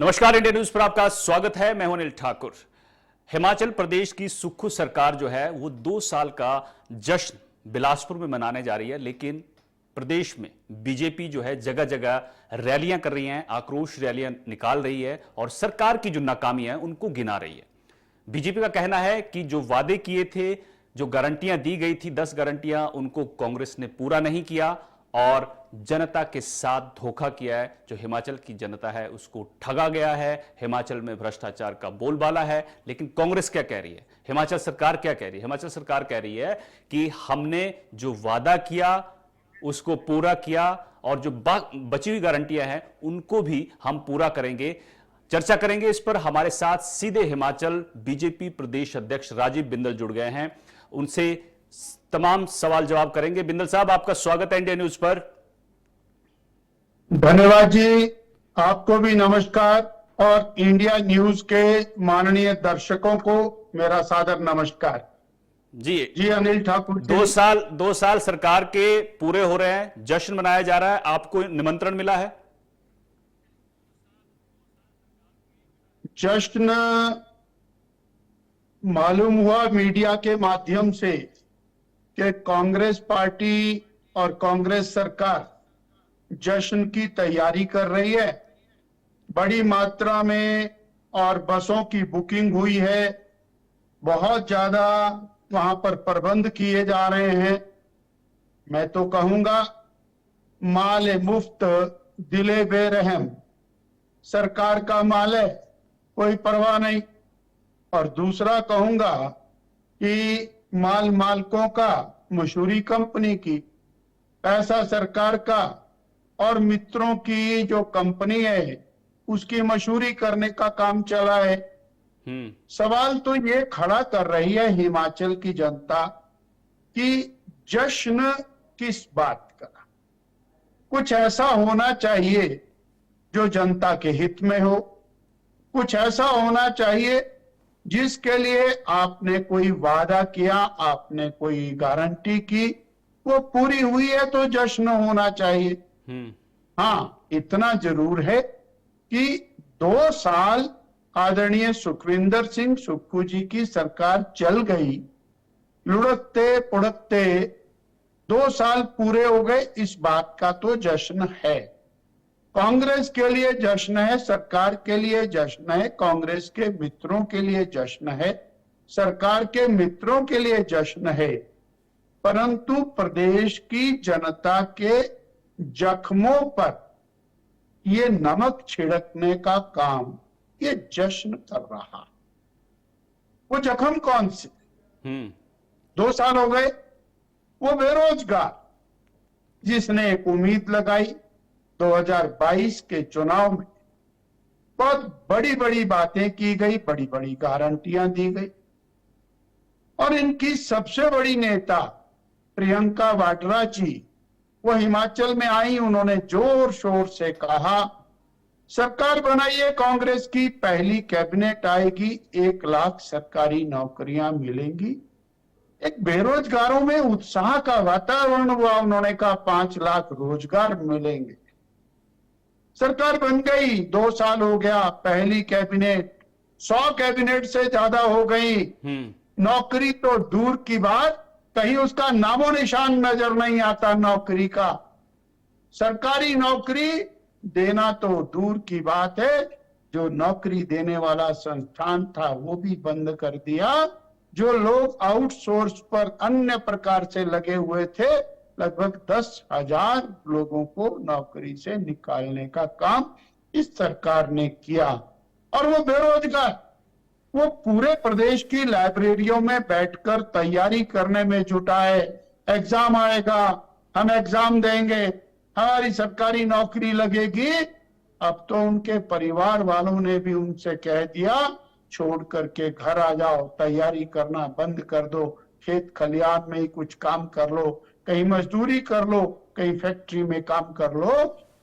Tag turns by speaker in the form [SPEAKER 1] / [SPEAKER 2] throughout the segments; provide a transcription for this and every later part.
[SPEAKER 1] नमस्कार, India news पर आपका स्वागत है। मैं हूं अनिल ठाकुर। हिमाचल प्रदेश की सुक्खू सरकार जो है वो 2 साल का जश्न बिलासपुर में मनाने जा रही है, लेकिन प्रदेश में बीजेपी जो है जगह जगह रैलियां कर रही हैं, आक्रोश रैलियां निकाल रही है और सरकार की जो नाकामी है उनको गिना रही है। बीजेपी का कहना है कि जो वादे किए थे, जो गारंटियां दी गई थी 10 गारंटियां, उनको कांग्रेस ने पूरा नहीं किया और जनता के साथ धोखा किया है। जो हिमाचल की जनता है उसको ठगा गया है। हिमाचल में भ्रष्टाचार का बोलबाला है। लेकिन कांग्रेस क्या कह रही है, हिमाचल सरकार क्या कह रही है? हिमाचल सरकार कह रही है कि हमने जो वादा किया उसको पूरा किया और जो बची हुई गारंटियां हैं उनको भी हम पूरा करेंगे। चर्चा करेंगे इस पर। हमारे साथ सीधे हिमाचल बीजेपी प्रदेश अध्यक्ष राजीव बिंदल जुड़ गए हैं, उनसे तमाम सवाल जवाब करेंगे। बिंदल साहब, आपका स्वागत है इंडिया न्यूज पर।
[SPEAKER 2] धन्यवाद जी, आपको भी नमस्कार और इंडिया न्यूज के माननीय दर्शकों को मेरा सादर नमस्कार। जी अनिल ठाकुर जी।
[SPEAKER 1] 2 साल सरकार के पूरे हो रहे हैं, जश्न मनाया जा रहा है, आपको निमंत्रण मिला है?
[SPEAKER 2] जश्न मालूम हुआ मीडिया के माध्यम से कि कांग्रेस पार्टी और कांग्रेस सरकार जश्न की तैयारी कर रही है। बड़ी मात्रा में और बसों की बुकिंग हुई है, बहुत ज्यादा वहां पर प्रबंध किए जा रहे हैं। मैं तो कहूंगा माल मुफ्त दिले बेरहम, सरकार का माल है, कोई परवाह नहीं। और दूसरा कहूंगा कि माल मालकों का, मशहूरी कंपनी की, पैसा सरकार का और मित्रों की जो कंपनी है उसकी मशहूरी करने का काम चला है। सवाल तो ये खड़ा कर रही है हिमाचल की जनता कि जश्न किस बात का? कुछ ऐसा होना चाहिए जो जनता के हित में हो, कुछ ऐसा होना चाहिए जिसके लिए आपने कोई वादा किया, आपने कोई गारंटी की, वो पूरी हुई है तो जश्न होना चाहिए। हाँ, इतना जरूर है कि 2 साल आदरणीय सुखविंदर सिंह सुक्खू जी की सरकार चल गई, लुढ़कते पुढ़कते 2 साल पूरे हो गए, इस बात का तो जश्न है। कांग्रेस के लिए जश्न है, सरकार के लिए जश्न है, कांग्रेस के मित्रों के लिए जश्न है, सरकार के मित्रों के लिए जश्न है। परंतु प्रदेश की जनता के जख्मों पर ये नमक छिड़कने का काम ये जश्न कर रहा। वो जख्म कौन से? 2 साल हो गए। वो बेरोजगार जिसने एक उम्मीद लगाई 2022 के चुनाव में, बहुत बड़ी बड़ी बातें की गई, बड़ी बड़ी गारंटियां दी गई और इनकी सबसे बड़ी नेता प्रियंका वाड्रा जी वो हिमाचल में आई। उन्होंने जोर शोर से कहा सरकार बनाइए कांग्रेस की, पहली कैबिनेट आएगी, 1 लाख सरकारी नौकरियां मिलेंगी। एक बेरोजगारों में उत्साह का वातावरण हुआ। उन्होंने कहा 5 लाख रोजगार मिलेंगे। सरकार बन गई, 2 साल हो गया, पहली कैबिनेट 100 कैबिनेट से ज्यादा हो गई। नौकरी तो दूर की बात, कहीं उसका नामो निशान नजर नहीं आता नौकरी का। सरकारी नौकरी देना तो दूर की बात है, जो नौकरी देने वाला संस्थान था वो भी बंद कर दिया। जो लोग आउटसोर्स पर अन्य प्रकार से लगे हुए थे, लगभग 10,000 लोगों को नौकरी से निकालने का काम इस सरकार ने किया। और वो बेरोजगार, वो पूरे प्रदेश की लाइब्रेरियों में बैठकर तैयारी करने में जुटा है। एग्जाम आएगा, हम एग्जाम देंगे, हमारी सरकारी नौकरी लगेगी। अब तो उनके परिवार वालों ने भी उनसे कह दिया छोड़ करके घर आ जाओ, तैयारी करना बंद कर दो, खेत खलियान में ही कुछ काम कर लो, कहीं मजदूरी कर लो, कहीं फैक्ट्री में काम कर लो।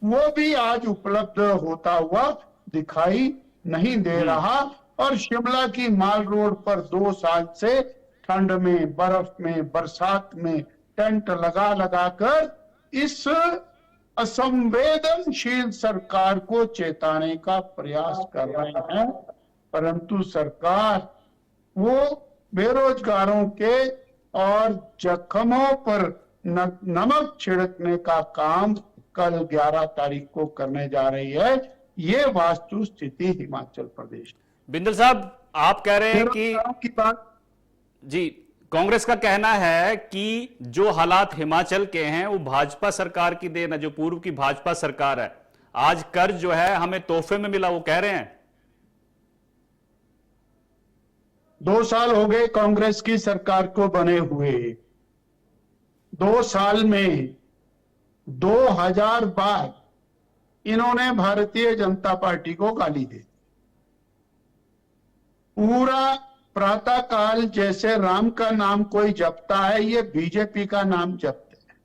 [SPEAKER 2] वो भी आज उपलब्ध होता हुआ दिखाई नहीं दे रहा। और शिमला की माल रोड पर 2 साल से ठंड में, बर्फ में, बरसात में टेंट लगा लगा कर इस असंवेदनशील सरकार को चेताने का प्रयास कर रहे हैं, परंतु सरकार वो बेरोजगारों के और जख्मों पर नमक छिड़कने का काम कल 11 तारीख को करने जा रही है। ये वास्तु स्थिति हिमाचल प्रदेश।
[SPEAKER 1] बिंदल साहब, आप कह रहे हैं कि
[SPEAKER 2] की बात
[SPEAKER 1] जी, कांग्रेस का कहना है कि जो हालात हिमाचल के हैं वो भाजपा सरकार की देन है, जो पूर्व की भाजपा सरकार है। आज कर्ज जो है हमें तोहफे में मिला, वो कह रहे हैं।
[SPEAKER 2] 2 साल हो गए कांग्रेस की सरकार को बने हुए। 2 साल में 2000 बार इन्होंने भारतीय जनता पार्टी को गाली दी। पूरा प्रातः काल जैसे राम का नाम कोई जपता है, ये बीजेपी का नाम जपते हैं।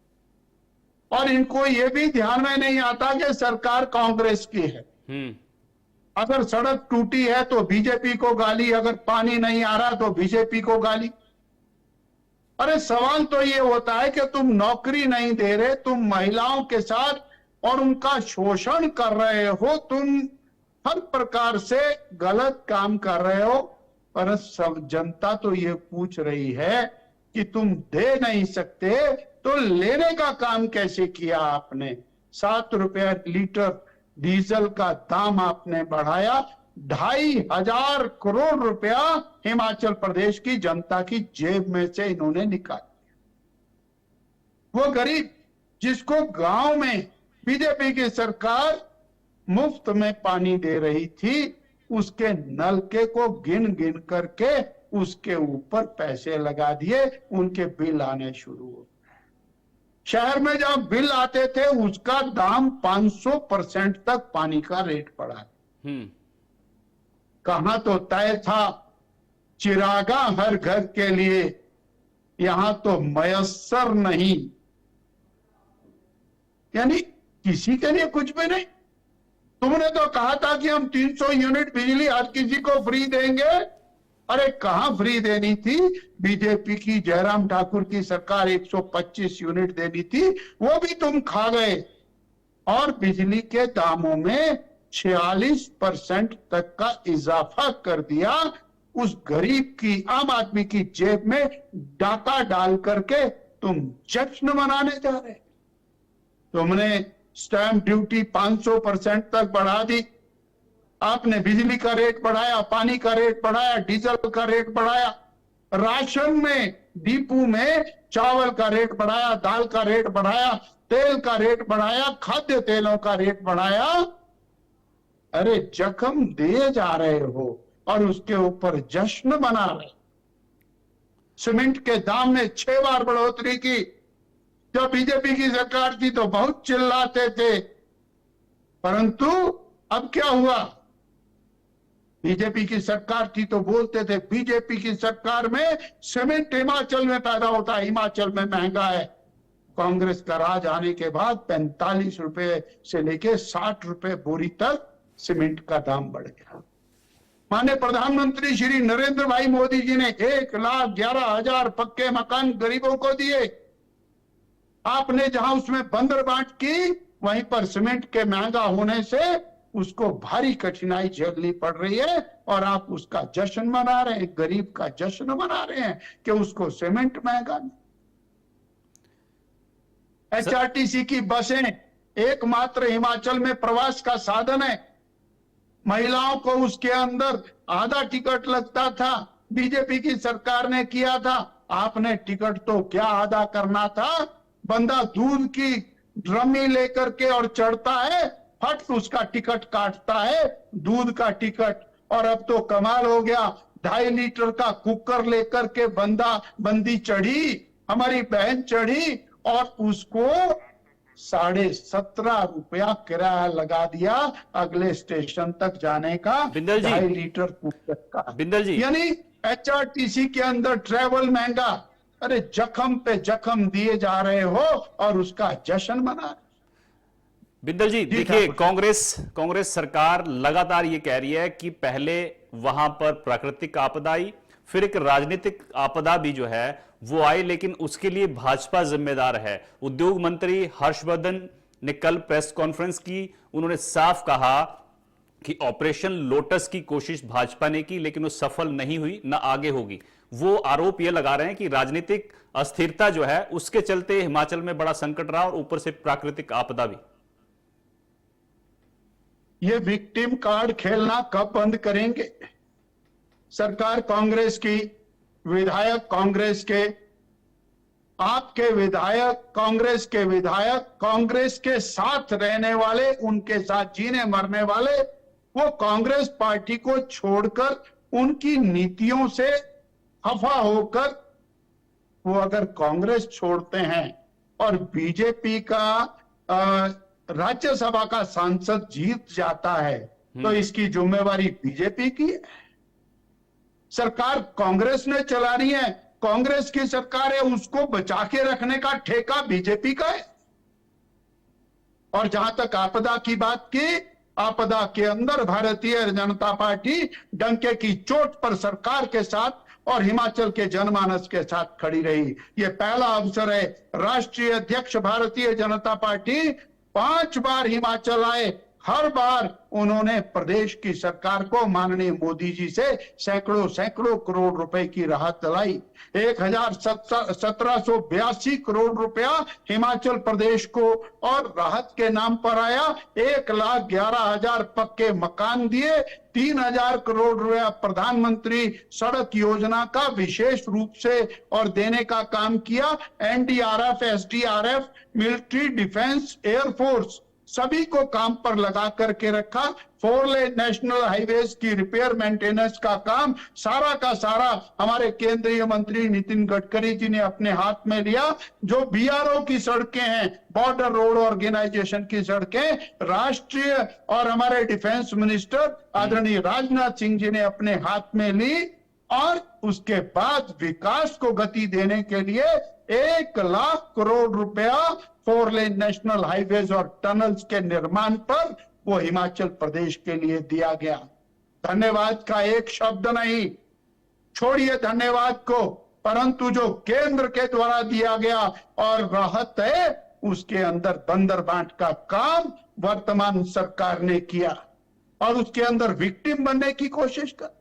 [SPEAKER 2] और इनको ये भी ध्यान में नहीं आता कि सरकार कांग्रेस की है। अगर सड़क टूटी है तो बीजेपी को गाली, अगर पानी नहीं आ रहा तो बीजेपी को गाली। अरे सवाल तो ये होता है कि तुम नौकरी नहीं दे रहे, तुम महिलाओं के साथ और उनका शोषण कर रहे हो, तुम हर प्रकार से गलत काम कर रहे हो, पर सब जनता तो ये पूछ रही है कि तुम दे नहीं सकते तो लेने का काम कैसे किया आपने। 7 रुपया लीटर डीजल का दाम आपने बढ़ाया, 2,500 करोड़ रुपया हिमाचल प्रदेश की जनता की जेब में से इन्होंने निकाल दिया। वो गरीब जिसको गांव में बीजेपी की सरकार मुफ्त में पानी दे रही थी, उसके नलके को गिन गिन करके उसके ऊपर पैसे लगा दिए, उनके बिल आने शुरू हो। शहर में जब बिल आते थे उसका दाम 500% तक पानी का रेट बढ़ा। कहां तो तय था चिरागा हर घर के लिए, यहां तो मयस्सर नहीं, यानी किसी के लिए कुछ भी नहीं। तुमने तो कहा था कि हम 300 यूनिट बिजली हर किसी को फ्री देंगे। अरे कहां फ्री देनी थी? बीजेपी की जयराम ठाकुर की सरकार 125 यूनिट देनी थी, वो भी तुम खा गए। और बिजली के दामों में 46% तक का इजाफा कर दिया। उस गरीब की, आम आदमी की जेब में डाका डाल करके तुम जश्न मनाने जा रहे। तुमने स्टैंप ड्यूटी 500% तक बढ़ा दी, आपने बिजली का रेट बढ़ाया, पानी का रेट बढ़ाया, डीजल का रेट बढ़ाया, राशन में डिपू में चावल का रेट बढ़ाया, दाल का रेट बढ़ाया, तेल का रेट बढ़ाया, खाद्य तेलों का रेट बढ़ाया। अरे जख्म दिए जा रहे हो और उसके ऊपर जश्न मना रहे। सीमेंट के दाम में 6 बार बढ़ोतरी की। जब बीजेपी की सरकार थी तो बहुत चिल्लाते थे, परंतु अब क्या हुआ? बीजेपी की सरकार थी तो बोलते थे बीजेपी की सरकार में सीमेंट हिमाचल में पैदा होता है, हिमाचल में महंगा है। कांग्रेस का राज आने के बाद 45 रुपए से लेके 60 रुपए बोरी तक सीमेंट का दाम बढ़ गया। माननीय प्रधानमंत्री श्री नरेंद्र भाई मोदी जी ने 1,11,000 पक्के मकान गरीबों को दिए। आपने जहां उसमें बंदरबांट की, वहीं पर सीमेंट के महंगा होने से उसको भारी कठिनाई झेलनी पड़ रही है और आप उसका जश्न मना रहे हैं, गरीब का जश्न मना रहे हैं कि उसको सीमेंट महंगा। एचआरटीसी की बसें एकमात्र हिमाचल में प्रवास का साधन है। महिलाओं को उसके अंदर आधा टिकट लगता था, बीजेपी की सरकार ने किया था। आपने टिकट तो क्या आधा करना था, बंदा दूध की ड्रमी लेकर के और चढ़ता है, फट उसका टिकट काटता है, दूध का टिकट। और अब तो कमाल हो गया, 2.5 लीटर का कुकर लेकर के बंदी चढ़ी, हमारी बहन चढ़ी और उसको 17.5 रुपया किराया लगा दिया अगले स्टेशन तक जाने का।
[SPEAKER 1] बिंदल जी,
[SPEAKER 2] 2.5 लीटर कुकर का।
[SPEAKER 1] बिंदल जी,
[SPEAKER 2] यानी एचआरटीसी के अंदर ट्रेवल महंगा। अरे जख्म पे जख्म दिए जा रहे हो और उसका जश्न मना।
[SPEAKER 1] बिंदल जी देखिए, कांग्रेस सरकार लगातार ये कह रही है कि पहले वहां पर प्राकृतिक आपदा आई, फिर एक राजनीतिक आपदा भी जो है वो आई, लेकिन उसके लिए भाजपा जिम्मेदार है। उद्योग मंत्री हर्षवर्धन ने कल प्रेस कॉन्फ्रेंस की। उन्होंने साफ कहा कि ऑपरेशन लोटस की कोशिश भाजपा ने की, लेकिन वो सफल नहीं हुई, ना आगे होगी। वो आरोप ये लगा रहे हैं कि राजनीतिक अस्थिरता जो है उसके चलते हिमाचल में बड़ा संकट रहा और ऊपर से प्राकृतिक आपदा भी।
[SPEAKER 2] ये विक्टिम कार्ड खेलना कब बंद करेंगे? सरकार कांग्रेस की, विधायक कांग्रेस के, आपके विधायक कांग्रेस के विधायक, कांग्रेस के साथ रहने वाले, उनके साथ जीने मरने वाले, वो कांग्रेस पार्टी को छोड़कर उनकी नीतियों से खफा होकर वो अगर कांग्रेस छोड़ते हैं और बीजेपी का राज्यसभा का सांसद जीत जाता है तो इसकी जिम्मेवारी बीजेपी की है। सरकार कांग्रेस ने चला रही है, कांग्रेस की सरकार है, उसको बचा के रखने का ठेका बीजेपी का है। और जहां तक आपदा की बात की, आपदा के अंदर भारतीय जनता पार्टी डंके की चोट पर सरकार के साथ और हिमाचल के जनमानस के साथ खड़ी रही। ये पहला अवसर है। राष्ट्रीय अध्यक्ष भारतीय जनता पार्टी 5 बार हिमाचल आए, हर बार उन्होंने प्रदेश की सरकार को, माननीय मोदी जी से सैकड़ों करोड़ रुपए की राहत दिलाई। 1782 करोड़ रुपया हिमाचल प्रदेश को और राहत के नाम पर आया। 1,11,000 पक्के मकान दिए। 3,000 करोड़ रुपया प्रधानमंत्री सड़क योजना का विशेष रूप से और देने का काम किया। NDRF, SDRF, military, defence, air force सभी को काम पर लगा करके रखा। 4 लेन नेशनल हाईवेज की रिपेयर मेंटेनेंस का काम सारा का सारा हमारे केंद्रीय मंत्री नितिन गडकरी जी ने अपने हाथ में लिया। जो बीआरओ की सड़कें हैं, बॉर्डर रोड ऑर्गेनाइजेशन की सड़कें, राष्ट्रीय और हमारे डिफेंस मिनिस्टर आदरणीय राजनाथ सिंह जी ने अपने हाथ में ली। और उसके बाद विकास को गति देने के लिए 1,00,000 करोड़ रुपया 4 लेन नेशनल हाईवेज और टनल्स के निर्माण पर वो हिमाचल प्रदेश के लिए दिया गया। धन्यवाद का एक शब्द नहीं, छोड़िए धन्यवाद को, परंतु जो केंद्र के द्वारा दिया गया और राहत है उसके अंदर बंदर बांट का काम वर्तमान सरकार ने किया और उसके अंदर विक्टिम बनने की कोशिश कर।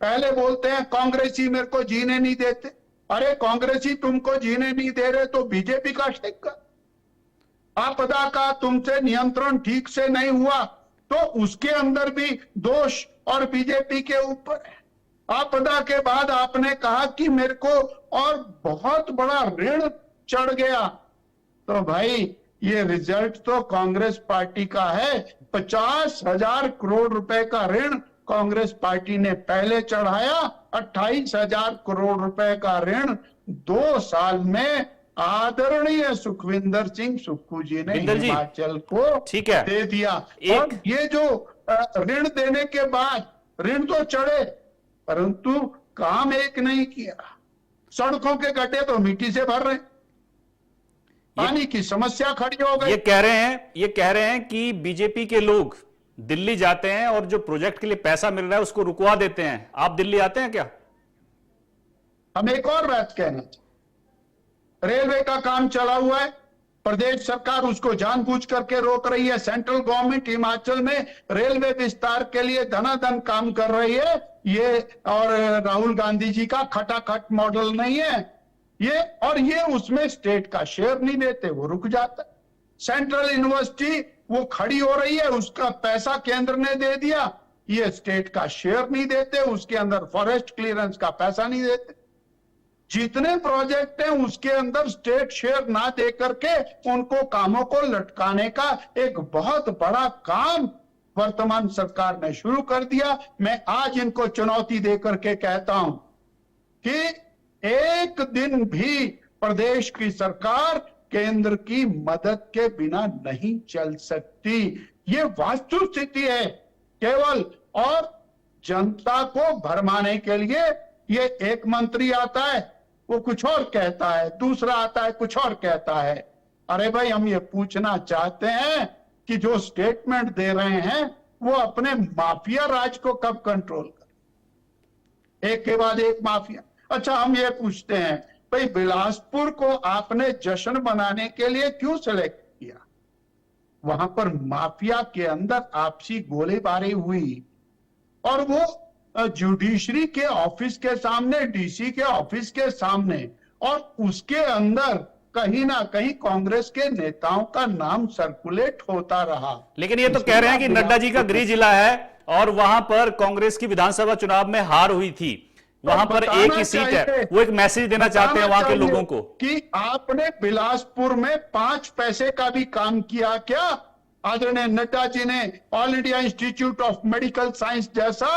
[SPEAKER 2] पहले बोलते हैं कांग्रेसी मेरे को जीने नहीं देते। अरे कांग्रेसी तुमको जीने नहीं दे रहे तो बीजेपी का ठेका। आपदा का तुमसे नियंत्रण ठीक से नहीं हुआ तो उसके अंदर भी दोष और बीजेपी के ऊपर है। आपदा के बाद आपने कहा कि मेरे को और बहुत बड़ा ऋण चढ़ गया, तो भाई ये रिजल्ट तो कांग्रेस पार्टी का है। 50,000 करोड़ रुपए का ऋण कांग्रेस पार्टी ने पहले चढ़ाया। 28,000 करोड़ रुपए का ऋण 2 साल में आदरणीय सुखविंदर सिंह सुक्खू जी ने हिमाचल को
[SPEAKER 1] ठीक है
[SPEAKER 2] दे दिया। और ये जो ऋण देने के बाद ऋण तो चढ़े परंतु काम एक नहीं किया। सड़कों के गड्ढे तो मिट्टी से भर रहे, पानी की समस्या खड़ी हो गई।
[SPEAKER 1] ये कह रहे हैं कि बीजेपी के लोग दिल्ली जाते हैं और जो प्रोजेक्ट के लिए पैसा मिल रहा है उसको रुकवा देते हैं। आप दिल्ली आते हैं क्या?
[SPEAKER 2] हम एक और बात कहना चाहते, रेलवे का काम चला हुआ है, प्रदेश सरकार उसको जानबूझ करके रोक रही है। सेंट्रल गवर्नमेंट हिमाचल में रेलवे विस्तार के लिए धनाधन काम कर रही है। ये और राहुल गांधी जी का खटाखट मॉडल नहीं है ये, और ये उसमें स्टेट का शेयर नहीं देते, वो रुक जाता है। सेंट्रल यूनिवर्सिटी वो खड़ी हो रही है, उसका पैसा केंद्र ने दे दिया, ये स्टेट का शेयर नहीं देते, उसके अंदर फॉरेस्ट क्लियरेंस का पैसा नहीं देते। जितने प्रोजेक्ट हैं उसके अंदर स्टेट शेयर ना दे करके उनको कामों को लटकाने का एक बहुत बड़ा काम वर्तमान सरकार ने शुरू कर दिया। मैं आज इनको चुनौती दे करके कहता हूं कि एक दिन भी प्रदेश की सरकार केंद्र की मदद के बिना नहीं चल सकती। ये वास्तु स्थिति है केवल, और जनता को भरमाने के लिए ये एक मंत्री आता है वो कुछ और कहता है, दूसरा आता है कुछ और कहता है। अरे भाई हम ये पूछना चाहते हैं कि जो स्टेटमेंट दे रहे हैं वो अपने माफिया राज को कब कंट्रोल कर, एक के बाद एक माफिया। अच्छा हम ये पूछते हैं भाई बिलासपुर को आपने जश्न मनाने के लिए क्यों सेलेक्ट किया? वहां पर माफिया के अंदर आपसी गोलीबारी हुई और वो जुडिशरी के ऑफिस के सामने, डीसी के ऑफिस के सामने, और उसके अंदर कहीं ना कहीं कांग्रेस के नेताओं का नाम सर्कुलेट होता रहा।
[SPEAKER 1] लेकिन ये तो कह रहे हैं कि नड्डा जी का गृह जिला है और वहां पर कांग्रेस की विधानसभा चुनाव में हार हुई थी, वहां पर एक ही सीट है। वो एक मैसेज देना चाहते हैं वहां के लोगों को
[SPEAKER 2] कि आपने बिलासपुर में 5 पैसे का भी काम किया क्या? आदरणीय नड्डा जी ने all India institute of medical science जैसा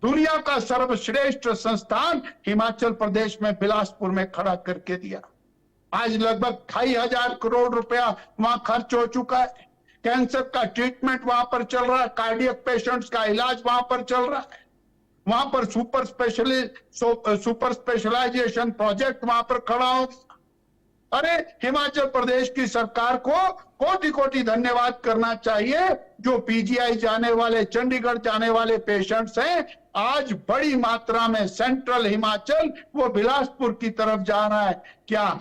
[SPEAKER 2] दुनिया का सर्वश्रेष्ठ संस्थान हिमाचल प्रदेश में बिलासपुर में खड़ा करके दिया। आज लगभग 2,500 करोड़ रुपया वहां खर्च हो चुका है। कैंसर का ट्रीटमेंट वहां पर चल रहा है, कार्डियक पेशेंट्स का इलाज वहां पर चल रहा है, वहां पर सुपर स्पेशलाइजेशन प्रोजेक्ट वहां पर खड़ा हो। अरे हिमाचल प्रदेश की सरकार को कोटि कोटि धन्यवाद करना चाहिए। जो पीजीआई जाने वाले, चंडीगढ़ जाने वाले पेशेंट्स हैं, आज बड़ी मात्रा में सेंट्रल हिमाचल वो बिलासपुर की तरफ जा रहा है। क्या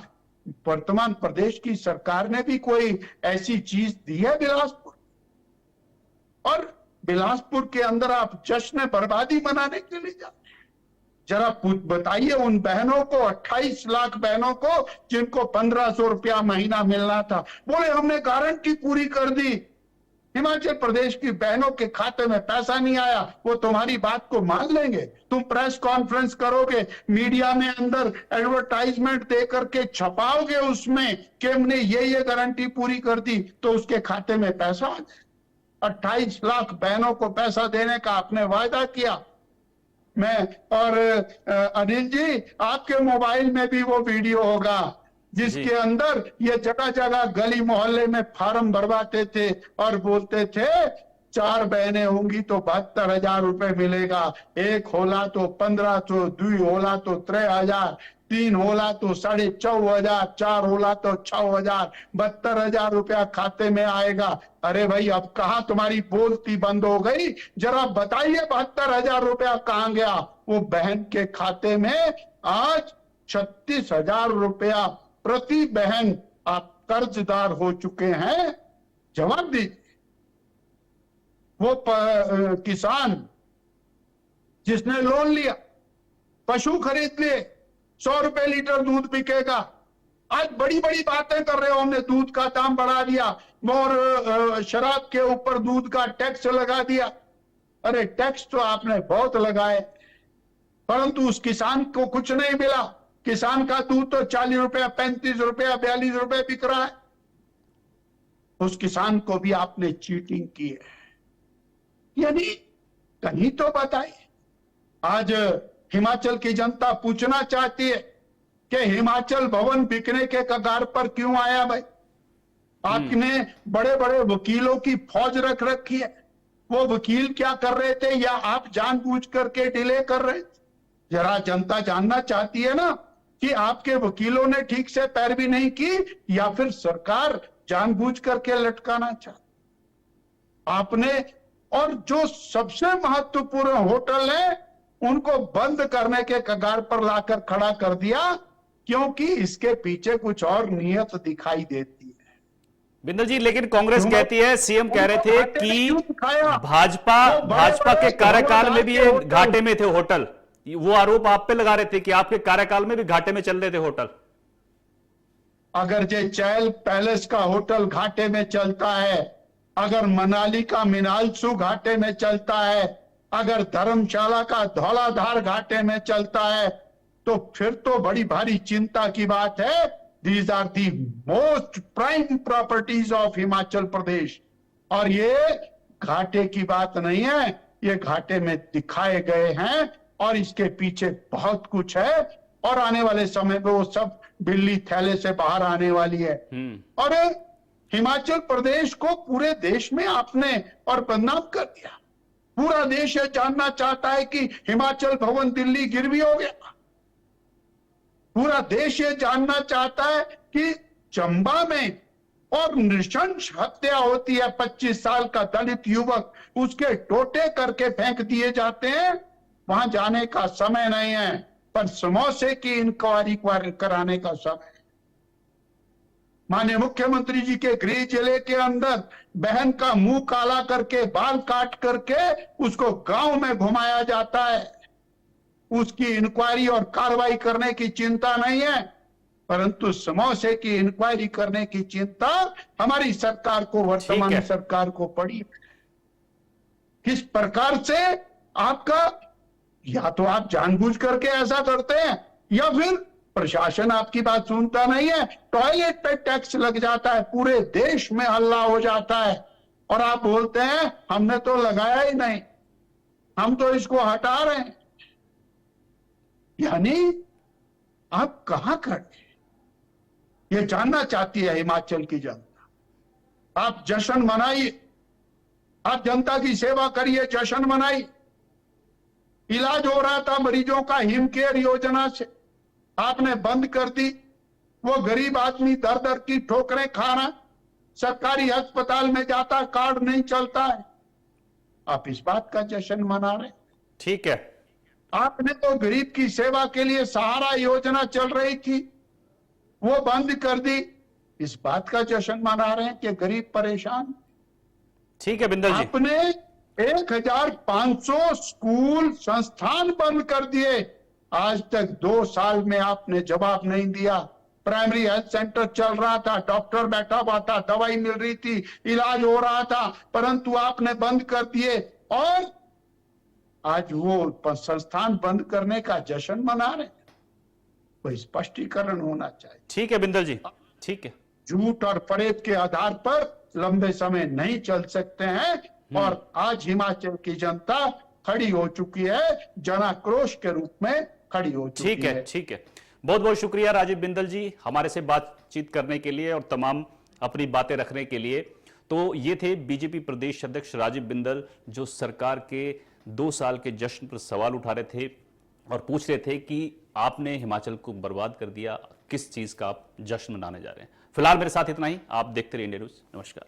[SPEAKER 2] वर्तमान प्रदेश की सरकार ने भी कोई ऐसी चीज दी है बिलासपुर? और बिलासपुर के अंदर आप जश्न बर्बादी मनाने के लिए जाते? जरा बताइए उन बहनों को, 28 लाख बहनों को जिनको 1,500 रुपया महीना मिलना था, बोले हमने गारंटी पूरी कर दी। हिमाचल प्रदेश की बहनों के खाते में पैसा नहीं आया, वो तुम्हारी बात को मान लेंगे? तुम प्रेस कॉन्फ्रेंस करोगे, मीडिया में अंदर एडवर्टाइजमेंट दे करके छपाओगे उसमें कि हमने ये गारंटी पूरी कर दी, तो उसके खाते में पैसा आ जाए। 28 लाख बहनों को पैसा देने का आपने वायदा किया। मैं और अनिल जी, आपके मोबाइल में भी वो वीडियो होगा जिसके अंदर ये जगह जगह गली मोहल्ले में फार्म भरवाते थे और बोलते थे 4 बहनें होंगी तो 72,000 रुपए मिलेगा, 1 होला तो 1,500, 2 होला तो 3,000, 3 होला तो 4,500, 4 होला तो 6,000, 72,000 रुपया खाते में आएगा। अरे भाई, अब कहां तुम्हारी बोलती बंद हो गई? जरा बताइए 72,000 रुपया कहां गया? वो बहन के खाते में आज 36,000 रुपया प्रति बहन आप कर्जदार हो चुके हैं। जवाब दीजिए। वो किसान जिसने लोन लिया, पशु खरीद लिए, 100 रुपए लीटर दूध बिकेगा, आज बड़ी बड़ी बातें कर रहे हो, हमने दूध का दाम बढ़ा दिया और शराब के ऊपर दूध का टैक्स लगा दिया। अरे टैक्स तो आपने बहुत लगाए, परंतु उस किसान को कुछ नहीं मिला। किसान का दूध तो 40 रुपया, 35 रुपया, 42 रुपए बिक रहा है। उस किसान को भी आपने चीटिंग की है। यानी कहीं तो बताइए। आज हिमाचल की जनता पूछना चाहती है कि हिमाचल भवन बिकने के कगार पर क्यों आया भाई? आपने बड़े बड़े वकीलों की फौज रख रखी है। वो वकील क्या कर रहे थे, या आप जानबूझ करके डिले कर रहे थे? जरा जनता जानना चाहती है ना कि आपके वकीलों ने ठीक से पैरवी नहीं की या फिर सरकार जानबूझ करके लटकाना चाहती आपने। और जो सबसे महत्वपूर्ण होटल है उनको बंद करने के कगार पर लाकर खड़ा कर दिया, क्योंकि इसके पीछे कुछ और नियत दिखाई देती है।
[SPEAKER 1] बिंदल जी, लेकिन कांग्रेस कहती है, सीएम कह रहे थे कि भाजपा के कार्यकाल में भी ये घाटे में थे होटल। वो आरोप आप पे लगा रहे थे कि आपके कार्यकाल में भी घाटे में चल रहे थे होटल।
[SPEAKER 2] अगर जे चैल पैलेस का होटल घाटे में चलता है, अगर मनाली का मिनालसू घाटे में चलता है, अगर धर्मशाला का धौलाधार घाटे में चलता है, तो फिर तो बड़ी भारी चिंता की बात है। These are the most prime properties of Himachal Pradesh. और ये घाटे की बात नहीं है, ये घाटे में दिखाए गए हैं और इसके पीछे बहुत कुछ है। और आने वाले समय में वो सब बिल्ली थैले से बाहर आने वाली है। और हिमाचल प्रदेश को पूरे देश में आपने और बदनाम कर दिया। पूरा देश ये जानना चाहता है कि हिमाचल भवन दिल्ली गिरवी हो गया। पूरा देश ये जानना चाहता है कि चंबा में और नृशंस हत्या होती है, 25 साल का दलित युवक, उसके टोटे करके फेंक दिए जाते हैं। वहां जाने का समय नहीं है, पर समोसे की इंक्वायरी कराने का समय। माननीय मुख्यमंत्री जी के गृह जिले के अंदर बहन का मुंह काला करके बाल काट करके उसको गांव में घुमाया जाता है। उसकी इंक्वायरी और कार्रवाई करने की चिंता नहीं है, परंतु समोसे की इंक्वायरी करने की चिंता हमारी सरकार को, वर्तमान सरकार को पड़ी। किस प्रकार से आपका, या तो आप जानबूझ करके ऐसा करते हैं या फिर प्रशासन आपकी बात सुनता नहीं है। टॉयलेट पे टैक्स लग जाता है, पूरे देश में हल्ला हो जाता है और आप बोलते हैं हमने तो लगाया ही नहीं, हम तो इसको हटा रहे हैं। यानी आप कहां खड़े, ये जानना चाहती है हिमाचल की जनता। आप जश्न मनाइए, आप जनता की सेवा करिए, जश्न मनाइए। इलाज हो रहा था मरीजों का हिम केयर योजना से, आपने बंद कर दी। वो गरीब आदमी दर दर की ठोकरें खा रहा, सरकारी अस्पताल में जाता, कार्ड नहीं चलता है। आप इस बात का जश्न मना रहे।
[SPEAKER 1] ठीक है,
[SPEAKER 2] आपने तो गरीब की सेवा के लिए सहारा योजना चल रही थी, वो बंद कर दी। इस बात का जश्न मना रहे हैं कि गरीब परेशान।
[SPEAKER 1] ठीक है बिंदल जी।
[SPEAKER 2] आपने 1500 स्कूल संस्थान बंद कर दिए। आज तक 2 साल में आपने जवाब नहीं दिया। प्राइमरी हेल्थ सेंटर चल रहा था, डॉक्टर बैठा हुआ था, दवाई मिल रही थी, इलाज हो रहा था, परंतु आपने बंद कर दिए और आज वो संस्थान बंद करने का जश्न मना रहे। कोई स्पष्टीकरण होना चाहिए।
[SPEAKER 1] ठीक है बिंदल जी, ठीक है।
[SPEAKER 2] झूठ और फरेब के आधार पर लंबे समय नहीं चल सकते हैं और आज हिमाचल की जनता खड़ी हो चुकी है, जनाक्रोश के रूप में खड़ी हो चुकी है।
[SPEAKER 1] ठीक है, ठीक है। बहुत बहुत शुक्रिया राजीव बिंदल जी हमारे से बातचीत करने के लिए और तमाम अपनी बातें रखने के लिए। तो ये थे बीजेपी प्रदेश अध्यक्ष राजीव बिंदल, जो सरकार के 2 साल के जश्न पर सवाल उठा रहे थे और पूछ रहे थे कि आपने हिमाचल को बर्बाद कर दिया, किस चीज का आप जश्न मनाने जा रहे हैं। फिलहाल मेरे साथ इतना ही। आप देखते रहिए इंडिया न्यूज। नमस्कार।